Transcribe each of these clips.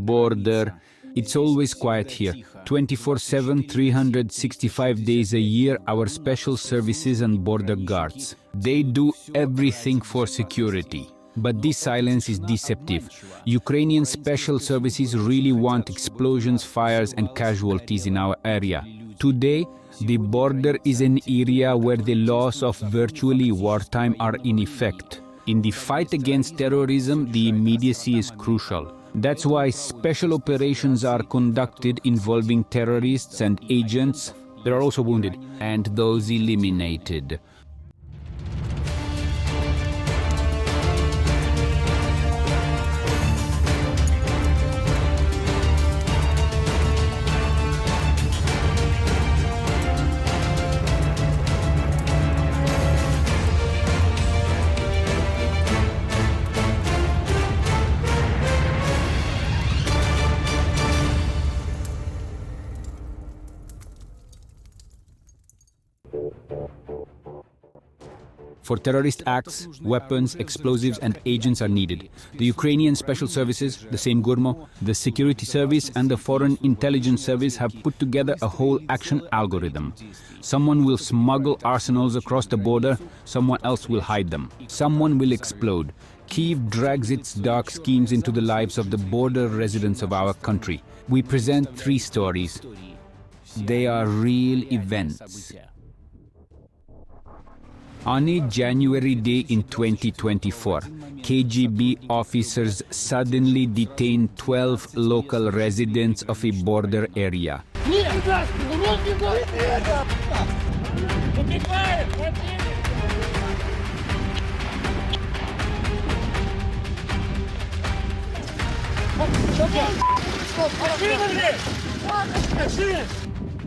border. It's always quiet here. 24/7, 365 days a year, our special services and border guards. They do everything for security. But this silence is deceptive. Ukrainian special services really want explosions, fires and casualties in our area. Today, the border is an area where the laws of virtually wartime are in effect. In the fight against terrorism, the immediacy is crucial. That's why special operations are conducted involving terrorists and agents. There are also wounded and those eliminated. For terrorist acts, weapons, explosives and agents are needed. The Ukrainian Special Services, the same GURMO, the Security Service and the Foreign Intelligence Service have put together a whole action algorithm. Someone will smuggle arsenals across the border, someone else will hide them. Someone will explode. Kyiv drags its dark schemes into the lives of the border residents of our country. We present 3 stories. They are real events. On a January day in 2024, KGB officers suddenly detained 12 local residents of a border area.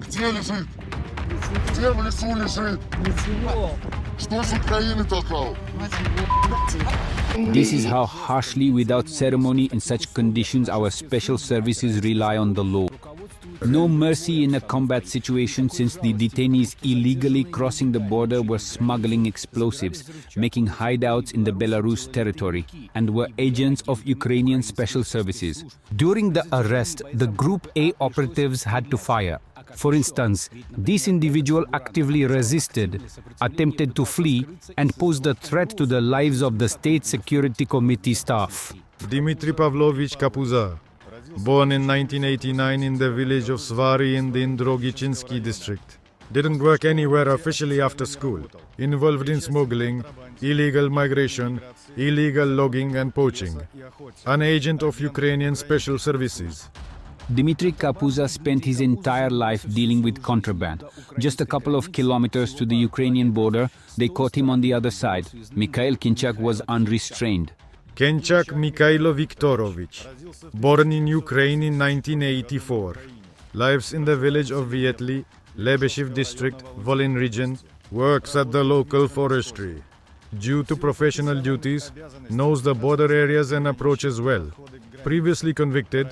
Где лежит? Где в лесу лежит? Что с Украины толкал? This is how harshly, without ceremony, in such conditions, our special services rely on the law. No mercy in a combat situation, since the detainees illegally crossing the border were smuggling explosives, making hideouts in the Belarus territory, and were agents of Ukrainian special services. During the arrest, the Group A operatives had to fire. For instance, this individual actively resisted, attempted to flee, and posed a threat to the lives of the State Security Committee staff. Dmitry Pavlovich Kapuza, born in 1989 in the village of Svary in the Indrogichinsky district. Didn't work anywhere officially after school. Involved in smuggling, illegal migration, illegal logging and poaching. An agent of Ukrainian Special Services. Dmitry Kapuza spent his entire life dealing with contraband. Just a couple of kilometers to the Ukrainian border, they caught him on the other side. Mikhail Kinchak was unrestrained. Kenchak Mikhailo Viktorovich, born in Ukraine in 1984. Lives in the village of Vietli, Lebeshiv district, Volyn region. Works at the local forestry. Due to professional duties, knows the border areas and approaches well. Previously convicted,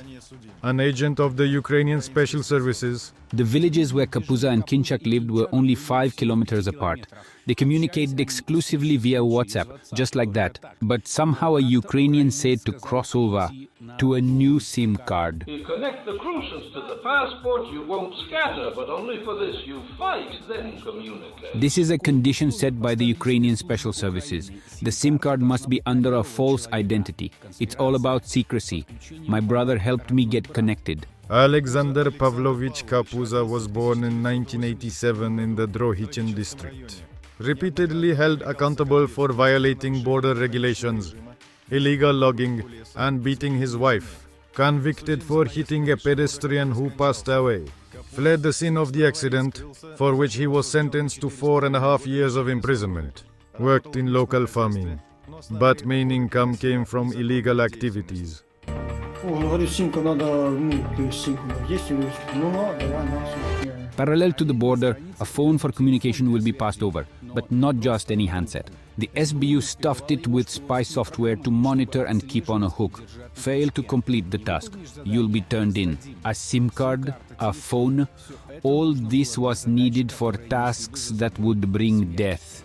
an agent of the Ukrainian Special Services. The villages where Kapuza and Kinchak lived were only 5 kilometers apart. They communicated exclusively via WhatsApp, just like that. But somehow a Ukrainian said to cross over to a new SIM card. You connect the crucials to the passport, you won't scatter, but only for this you fight, then communicate. This is a condition set by the Ukrainian Special Services. The SIM card must be under a false identity. It's all about secrecy. My brother helped me get connected. Alexander Pavlovich Kapuza was born in 1987 in the Drohichin district. Repeatedly held accountable for violating border regulations, illegal logging, and beating his wife. Convicted for hitting a pedestrian who passed away. Fled the scene of the accident, for which he was sentenced to 4.5 years of imprisonment. Worked in local farming, but main income came from illegal activities. Parallel to the border, a phone for communication will be passed over, but not just any handset. The SBU stuffed it with spy software to monitor and keep on a hook. Fail to complete the task, you'll be turned in. A SIM card, a phone, all this was needed for tasks that would bring death.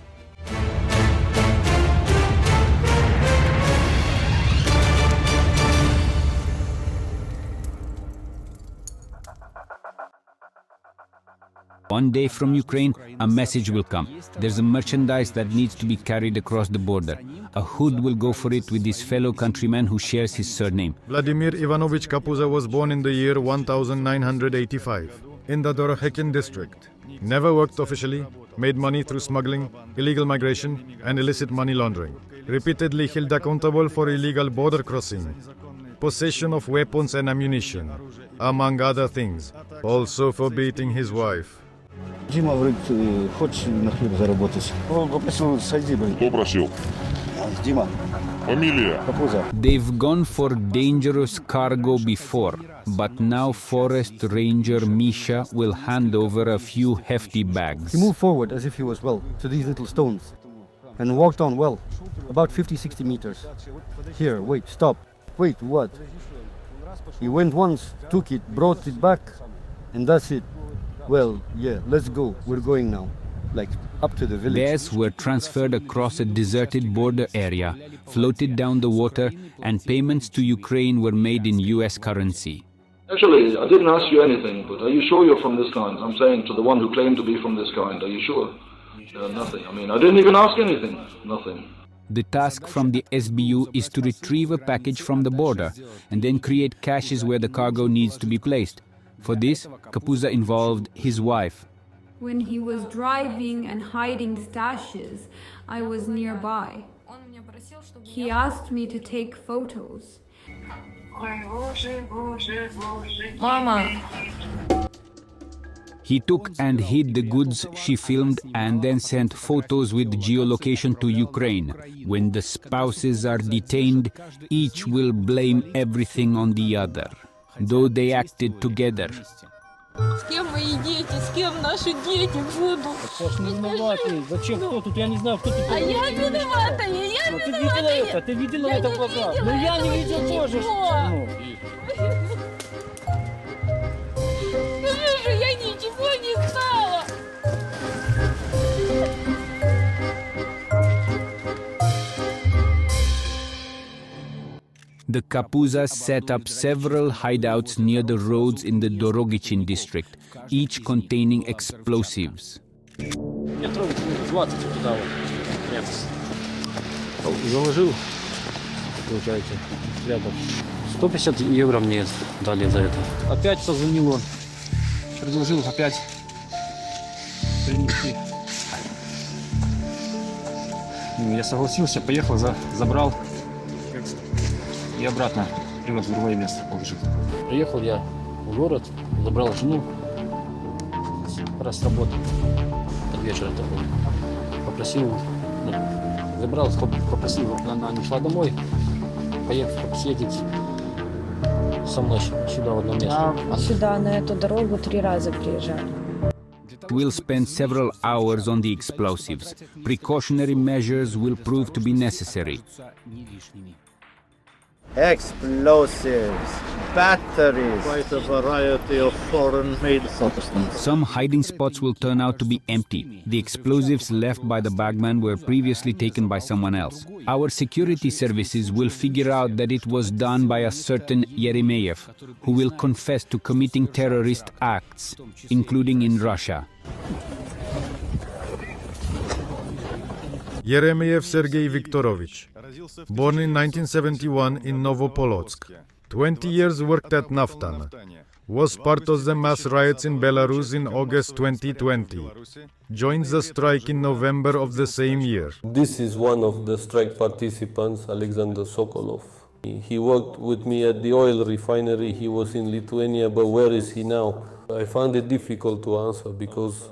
One day from Ukraine, a message will come. There's a merchandise that needs to be carried across the border. A hood will go for it with his fellow countryman who shares his surname. Vladimir Ivanovich Kapuza was born in the year 1985 in the Dorohekin district. Never worked officially, made money through smuggling, illegal migration, and illicit money laundering. Repeatedly held accountable for illegal border crossing, possession of weapons and ammunition, among other things. Also for beating his wife. Дима говорит, хочешь на хлеб заработать? Он попросил, сойди, блин. Кто просил? Дима, Фамилия? Капуза. They've gone for dangerous cargo before, but now Forest Ranger Misha will hand over a few hefty bags. He moved forward as if he was well to these little stones and walked on well, about 50-60 meters. Here, wait, stop. Wait, what? He went once, took it, brought it back, and that's it. Well, yeah, let's go. We're going now. Like, up to the village. Theirs were transferred across a deserted border area, floated down the water, and payments to Ukraine were made in US currency. Actually, I didn't ask you anything, but are you sure you're from this kind? I'm saying to the one who claimed to be from this kind, are you sure? Nothing. I mean, I didn't even ask anything. Nothing. The task from the SBU is to retrieve a package from the border and then create caches where the cargo needs to be placed. For this, Kapuza involved his wife. When he was driving and hiding stashes, I was nearby. He asked me to take photos. Mama. He took and hid the goods she filmed and then sent photos with geolocation to Ukraine. When the spouses are detained, each will blame everything on the other, though they acted together. С кем мои дети? С кем наши дети будут? Саш, не виноватый. Зачем? Кто тут? Я не знаю, кто тут. А я виновата, я Ну, ты видела это? Ты видела это в глаза? Ну я не видел тоже. Ну. Скажи же, я ничего не знала. The Kapuzas set up several hideouts near the roads in the Dorogichin district, each containing explosives. Метров 20 туда вот. Нет. Заложил, получается, спрятал. 150 евро мне дали за это. Опять позвонил он. Предложил опять принести. Я согласился, поехал, забрал. И обратно привез в другое место положил. Приехал я в город, забрал жену раз с работы, под вечер такой. Попросил, забрал, попросил, она не шла домой, поехал съездить со мной сюда в одно место. Сюда, на эту дорогу 3 раза приезжали. We'll spend several hours on the explosives. Precautionary measures will prove to be necessary. Explosives, batteries. Quite a variety of foreign-made substances. Some hiding spots will turn out to be empty. The explosives left by the bagman were previously taken by someone else. Our security services will figure out that it was done by a certain Yeremeyev, who will confess to committing terrorist acts, including in Russia. Yeremeyev Sergei Viktorovich, born in 1971 in Novopolotsk. 20 years worked at Naftan. Was part of the mass riots in Belarus in August 2020. Joined the strike in November of the same year. This is one of the strike participants, Alexander Sokolov. He worked with me at the oil refinery. He was in Lithuania, but where is he now? I found it difficult to answer because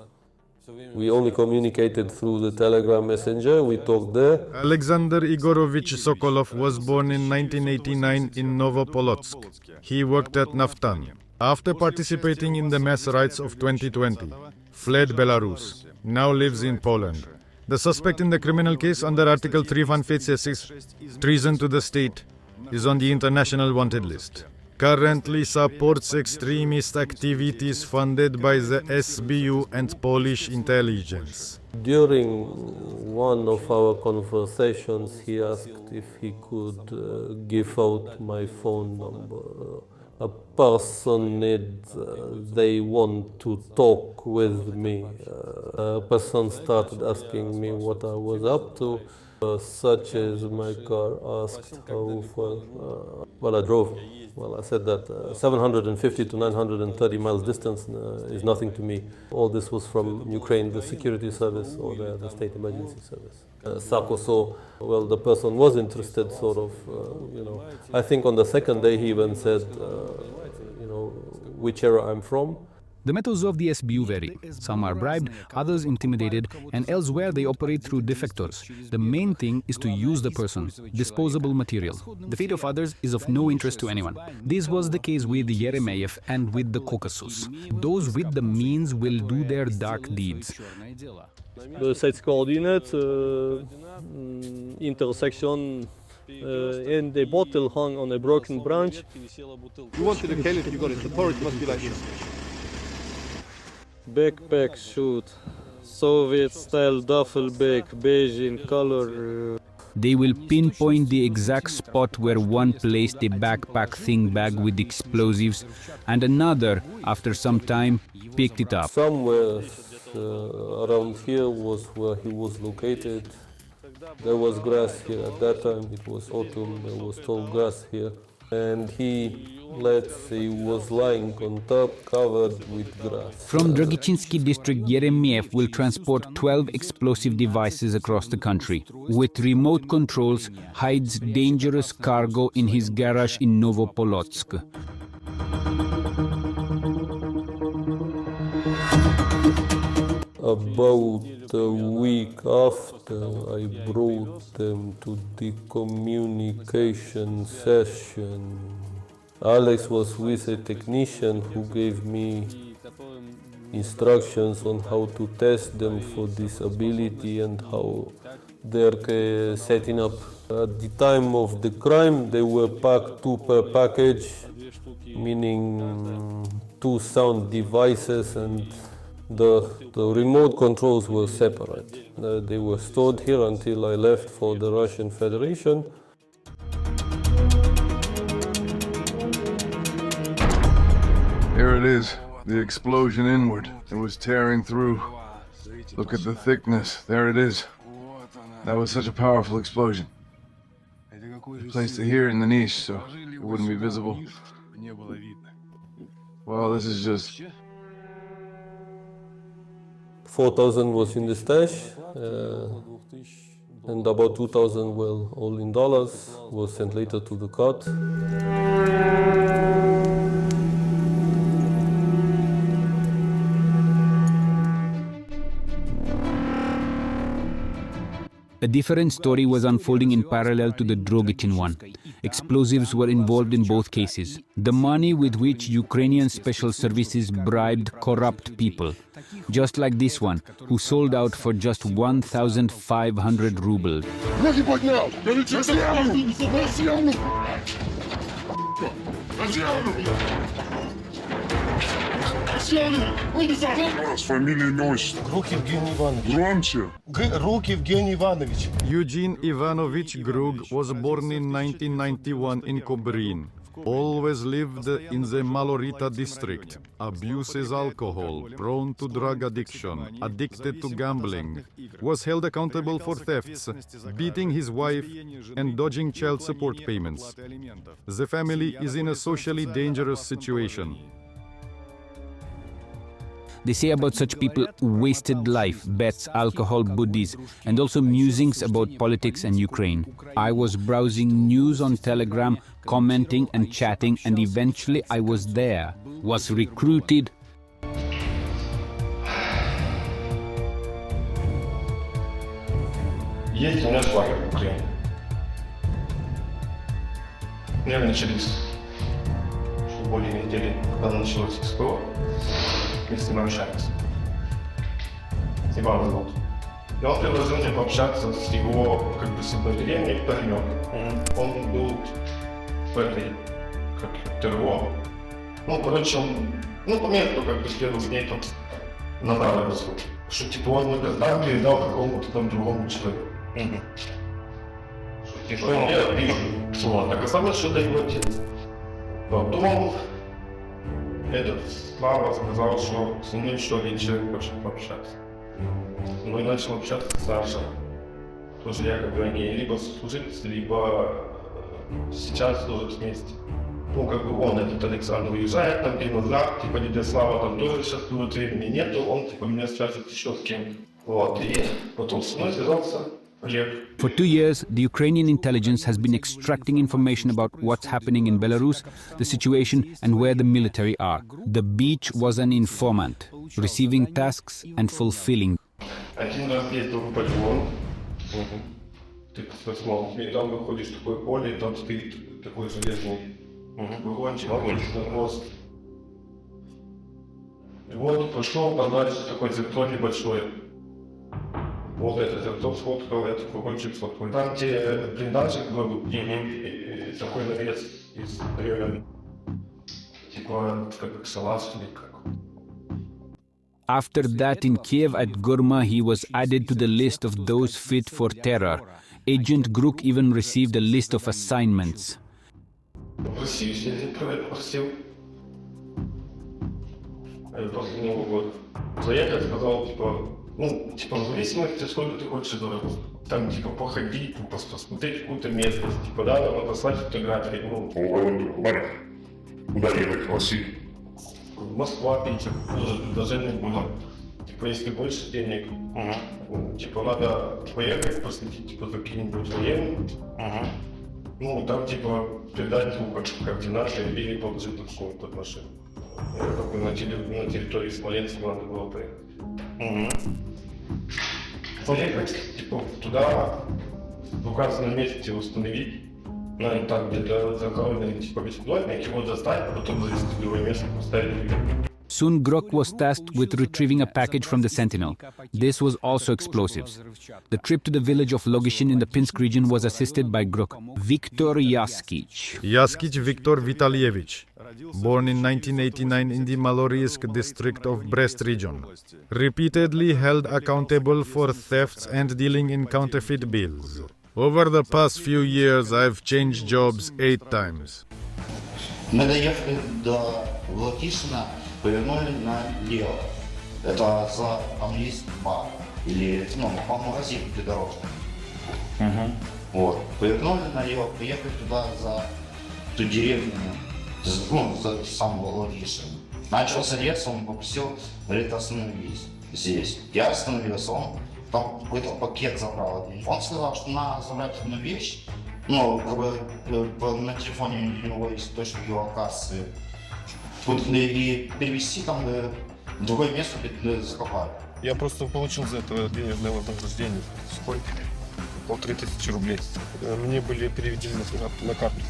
we only communicated through the Telegram messenger. We talked there. Alexander Igorovich Sokolov was born in 1989 in Novopolotsk. He worked at Naftan. After participating in the mass riots of 2020, fled Belarus. Now lives in Poland. The suspect in the criminal case under Article 356, treason to the state, is on the international wanted list. Currently supports extremist activities funded by the SBU and Polish intelligence. During one of our conversations, he asked if he could give out my phone number. a person needs, they want to talk with me. A person started asking me what I was up to, such as my car asked how far. Well, I drove. Well, I said that 750 to 930 miles distance is nothing to me. All this was from Ukraine, the security service or the state emergency service. Sako, so, well, the person was interested, sort of, I think on the second day he even said, which area I'm from. The methods of the SBU vary. Some are bribed, others intimidated, and elsewhere they operate through defectors. The main thing is to use the person, disposable material. The fate of others is of no interest to anyone. This was the case with Yeremeyev and with the Caucasus. Those with the means will do their dark deeds. The site's coordinates, intersection, and the bottle hung on a broken branch. You wanted a caliph, you got it. The porridge must be like this. Backpack shoot, Soviet-style duffel bag, beige in color. They will pinpoint the exact spot where one placed a backpack thing bag with explosives and another, after some time, picked it up. Somewhere around here was where he was located. There was grass here at that time. It was autumn. There was tall grass here. And he, let's say, was lying on top, covered with grass. From Dragichinsky district, Yeremeyev will transport 12 explosive devices across the country. With remote controls, hides dangerous cargo in his garage in Novopolotsk. About a week after, I brought them to the communication session. Alex was with a technician who gave me instructions on how to test them for disability and how they're setting up. At the time of the crime, they were packed 2 per package, meaning 2 sound devices, and the remote controls were separate. They were stored here until I left for the Russian Federation. Here it is, the explosion inward. It was tearing through. Look at the thickness, there it is. That was such a powerful explosion. I placed it here in the niche so it wouldn't be visible. Well, this is just... 4,000 was in the stash, and about 2,000, well, all in dollars, was sent later to the court. A different story was unfolding in parallel to the Drogichin one. Explosives were involved in both cases. The money with which Ukrainian special services bribed corrupt people, just like this one, who sold out for just 1,500 rubles. Eugene Ivanovich Grug was born in 1991 in Kobrin. Always lived in the Malorita district. Abuses alcohol, prone to drug addiction, addicted to gambling. Was held accountable for thefts, beating his wife and dodging child support payments. The family is in a socially dangerous situation. They say about such people wasted life, bets, alcohol, buddhis, and also musings about politics and Ukraine. I was browsing news on Telegram, commenting and chatting, and eventually I was there, was recruited. Есть у меня свадьба в Украине. Наверное, через более недели, когда началось СПО, мы с ним общаемся. Иван зовут. И он предложил мне пообщаться с его, как бы, сопротивлением парнем. Он был в этой, как ТРО. Ну, короче, он, по месту, как бы, следовал с ней там направо разговор. Что, типа, он мне там передал какому-то там другому человеку. Что, типа, я вижу, что он так, а самое, что дает отец. Потом этот Слава сказал, что со мной еще один человек хочет пообщаться. Ну и начал общаться с Сашей. Тоже якобы они либо служители, либо сейчас служат вместе. Ну, как бы он, этот Александр, уезжает там, где назад, типа дядя Слава там тоже сейчас будет времени нету, он типа меня связывает еще с кем-то. Вот, и потом со мной связался Олег. For 2 years, the Ukrainian intelligence has been extracting information about what's happening in Belarus, the situation, and where the military are. The beach was an informant, receiving tasks and fulfilling. Один раз ездил в полигон, ты посмотрел, и там выходишь в такое поле, и там стоит такой железный вагончик, на мост. И вот пошел, подальше такой зеркало небольшое. Вот это зеркало сфоткал, этот вагончик сфоткал. Там те блиндажи, и такой навес из бревен. Типа как шалаш или как. After that, in Kiev at Gurma, he was added to the list of those fit for terror. Agent Gruk even received a list of assignments. Россию съездить, просил. После Нового года. Заехал, сказал, типа, ну, типа, в зависимости, сколько ты хочешь дорого. Там, типа, походить, посмотреть какую-то местность, типа, да, там, послать фотографии, ну. Куда ехать, Россию? Москва, Питер, даже не было. Типа, если больше денег, типа, надо поехать, посмотреть, типа, какие-нибудь военные. Ну, там, типа, передать ему координаты или положить такую под машину. На территории Смоленска надо было поехать. Поехать, типа, туда, в указанном месте установить. Ну, там где-то закрывали, типа, беспилотник, его достать, а потом завести в другое место, поставить. Soon Grok was tasked with retrieving a package from the Sentinel. This was also explosives. The trip to the village of Logishin in the Pinsk region was assisted by Grok. Viktor Yaskich. Yaskich Viktor Vitalievich, born in 1989 in the Maloriysk district of Brest region, repeatedly held accountable for thefts and dealing in counterfeit bills. Over the past few years, I've changed jobs 8 times. Мы доехали до Латишина, повернули налево. Это за английский бар. Или, ну, по магазину придорожный. Вот. Повернули налево, приехали туда за ту деревню, ну, за самого Латишина. Начался лес, он попросил, говорит, остановись здесь. Я остановился, он там какой-то пакет забрал один. Он сказал, что надо забрать одну вещь. Ну, как бы на телефоне у него есть точно геолокации. И перевести там в другое место, закопать. Я просто получил за это денежное вознаграждение. Сколько? 1500 рублей. Мне были переведены на карту.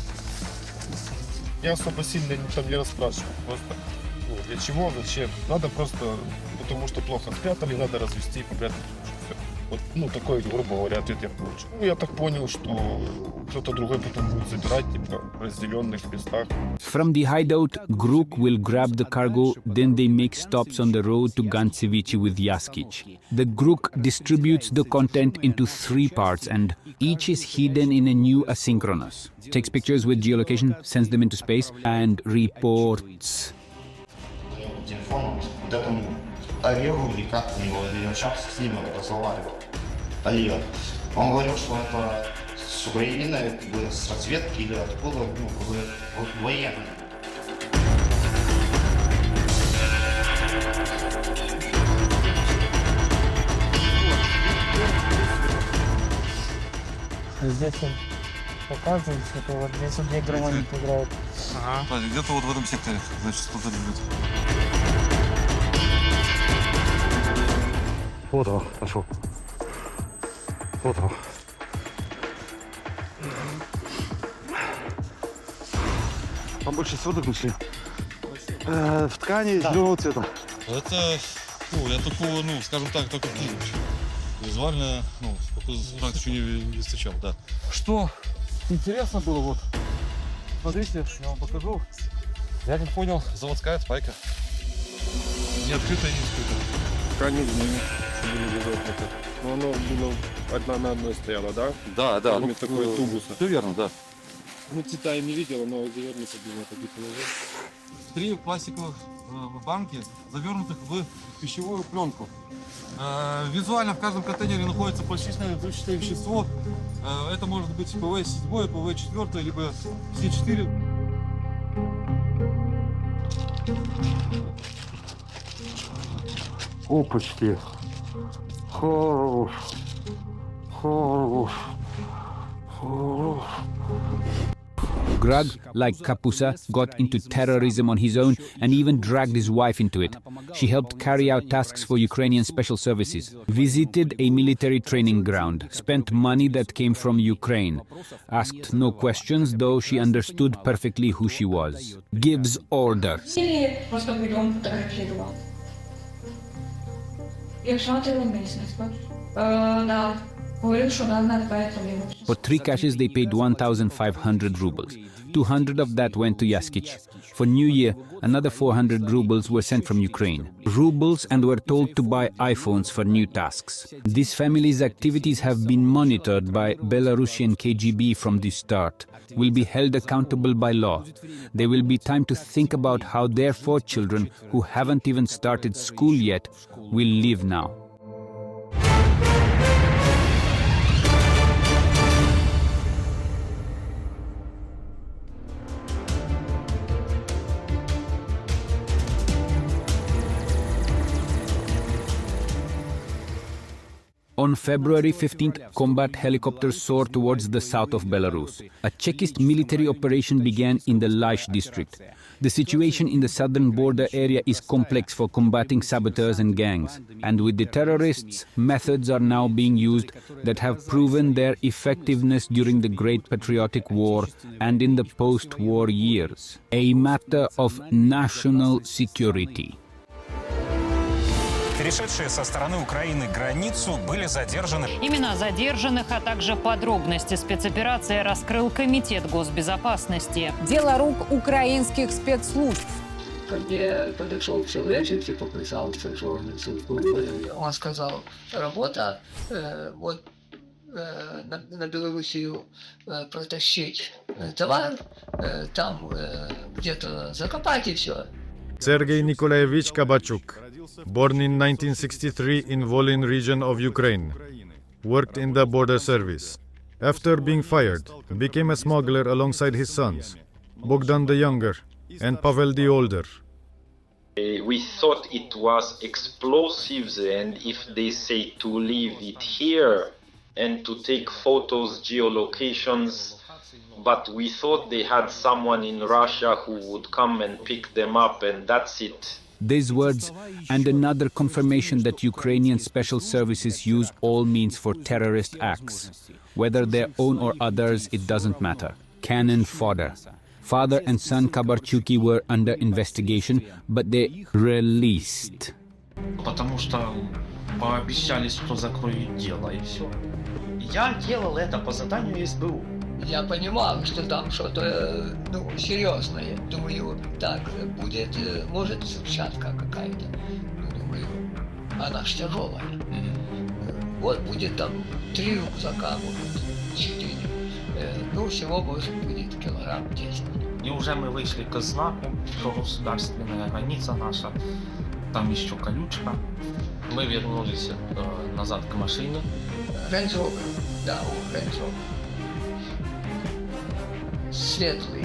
Я особо сильно там не расспрашивал. Просто, ну, для чего, зачем. Надо просто, потому что плохо спрятали, надо развести и попрятать. Вот, ну, такой, грубо говоря, ответ я получил. Ну, я так понял, что кто-то другой потом будет забирать, типа, в разделенных местах. From the hideout, Gruk will grab the cargo, then they make stops on the road to Gancevici with Yaskich. The Gruk distributes the content into 3 parts, and each is hidden in a new asynchronous. Takes pictures with geolocation, sends them into space, and reports. Олегу, или как у него, я общался с ним, разговаривал. Олег. Он говорил, что это с Украины, как бы с разведки или откуда, ну, как бы военные. Здесь он показывает, что вот здесь вот громадник играет. Ага. Где-то вот в этом секторе, значит, кто-то лежит. Вот он, пошел. Вот он. Там больше сводок нашли. В ткани зеленого цвета. Это, ну, я такого, ну, скажем так, только визуально, ну, еще не встречал, да. Что интересно было, вот, смотрите, я вам покажу. Я как понял, заводская спайка. Не открытая, не скрытая. Ткани но оно было одна на одной стояло, да? Да, да. Ну, такой тубуса. Все верно, да. Ну, цвета я не видел, но завернуто было такие положения. 3 пластиковых банки, завернутых в пищевую пленку. Визуально в каждом контейнере находится прочищенное взрывчатое вещество. Это может быть ПВ-7, ПВ-4, либо С4. Опачки. Хорош. Хорош. Хорош. Greg, like Kapusa, got into terrorism on his own and even dragged his wife into it. She helped carry out tasks for Ukrainian special services, visited a military training ground, spent money that came from Ukraine, asked no questions, though she understood perfectly who she was. Gives orders. For 3 caches they paid 1,500 rubles. 200 of that went to Yaskich. For New Year, another 400 rubles were sent from Ukraine. Rubles, and were told to buy iPhones for new tasks. This family's activities have been monitored by Belarusian KGB from the start. Will be held accountable by law. There will be time to think about how their 4 children, who haven't even started school yet, will live now. On February 15th, combat helicopters soared towards the south of Belarus. A Chekist military operation began in the Laish district. The situation in the southern border area is complex for combating saboteurs and gangs. And with the terrorists, methods are now being used that have proven their effectiveness during the Great Patriotic War and in the post-war years. A matter of national security. Перешедшие со стороны Украины границу были задержаны. Имена задержанных, а также подробности спецоперации раскрыл Комитет госбезопасности. Дело рук украинских спецслужб. Ко мне подошел человечек, типа писался, что он сказал, работа вот на Белоруссию протащить товар, там где-то закопать и все. Sergei Nikolaevich Kabachuk, born in 1963 in Volyn region of Ukraine, worked in the border service. After being fired, became a smuggler alongside his sons, Bogdan the younger and Pavel the older. We thought it was explosives, and if they say to leave it here and to take photos, geolocations, but we thought they had someone in Russia who would come and pick them up, and that's it. These words and another confirmation that Ukrainian special services use all means for terrorist acts. Whether their own or others, it doesn't matter. Cannon fodder. Father and son Kabarchuki were under investigation, but they released. Потому что пообещали, что закроют дело, и все. Я делал это по заданию СБУ. Я понимал, что там что-то серьезное. Думаю, так будет, может, взрывчатка какая-то. Думаю, она ж тяжелая. Вот будет там 3 рюкзака, может, 4. Всего, может, будет килограмм 10. И уже мы вышли к знаку, что государственная граница наша. Там еще колючка. Мы вернулись назад к машине. Range Rover, да, Range Rover. Светлый.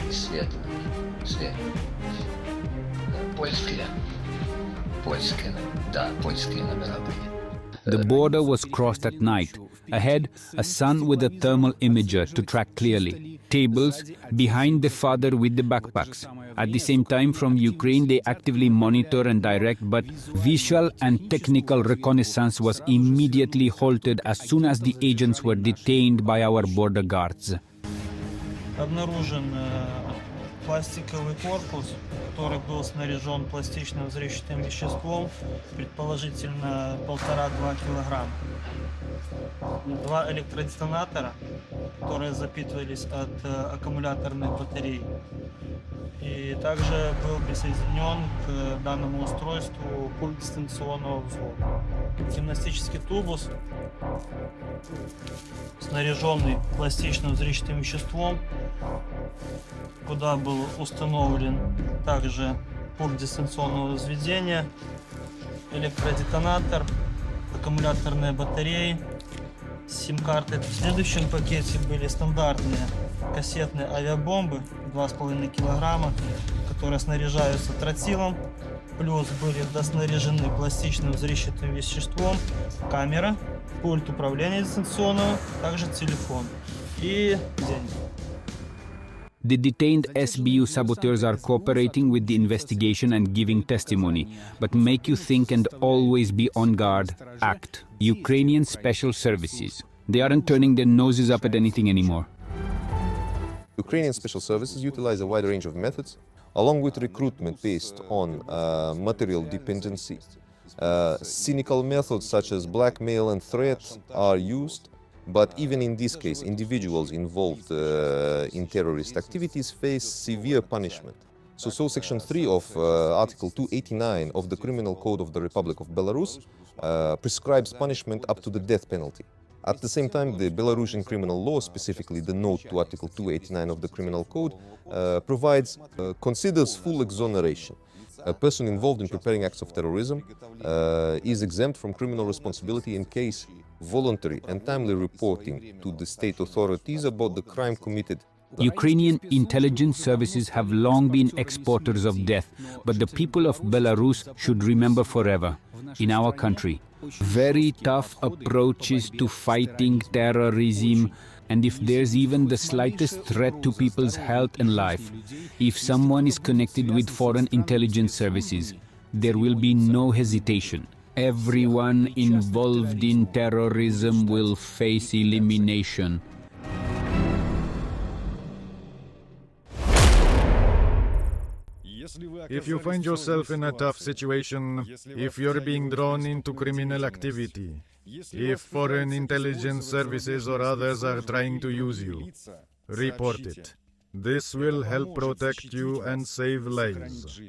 Польские номера были. The border was crossed at night. Ahead, a son with a thermal imager to track clearly. Tables, behind the father with the backpacks. At the same time, from Ukraine, they actively monitor and direct, but visual and technical reconnaissance was immediately halted as soon as the agents were detained by our border guards. Обнаружен пластиковый корпус, который был снаряжен пластичным взрывчатым веществом, предположительно 1,5-2 килограмма. 2 электродетонатора, которые запитывались от аккумуляторной батареи. И также был присоединен к данному устройству пульт дистанционного взвода. Гимнастический тубус, снаряженный пластичным взрывчатым веществом, куда был установлен также пульт дистанционного взведения, электродетонатор, аккумуляторные батареи, сим-карты. В следующем пакете были стандартные кассетные авиабомбы 2,5 килограмма, которые снаряжаются тротилом, плюс были доснаряжены пластичным взрывчатым веществом, камера, пульт управления дистанционного, также телефон и деньги. The detained SBU saboteurs are cooperating with the investigation and giving testimony, but make you think and always be on guard. ACT. Ukrainian Special Services. They aren't turning their noses up at anything anymore. Ukrainian Special Services utilize a wide range of methods, along with recruitment based on material dependency. Cynical methods such as blackmail and threat are used. But even in this case, individuals involved in terrorist activities face severe punishment. So Section 3 of Article 289 of the Criminal Code of the Republic of Belarus prescribes punishment up to the death penalty. At the same time, the Belarusian criminal law, specifically the note to Article 289 of the Criminal Code, considers full exoneration. A person involved in preparing acts of terrorism is exempt from criminal responsibility in case voluntary and timely reporting to the state authorities about the crime committed. Ukrainian intelligence services have long been exporters of death, but the people of Belarus should remember forever, in our country, very tough approaches to fighting terrorism, and if there's even the slightest threat to people's health and life, if someone is connected with foreign intelligence services, there will be no hesitation. Everyone involved in terrorism will face elimination. If you find yourself in a tough situation, if you're being drawn into criminal activity, if foreign intelligence services or others are trying to use you, report it. This will help protect you and save lives.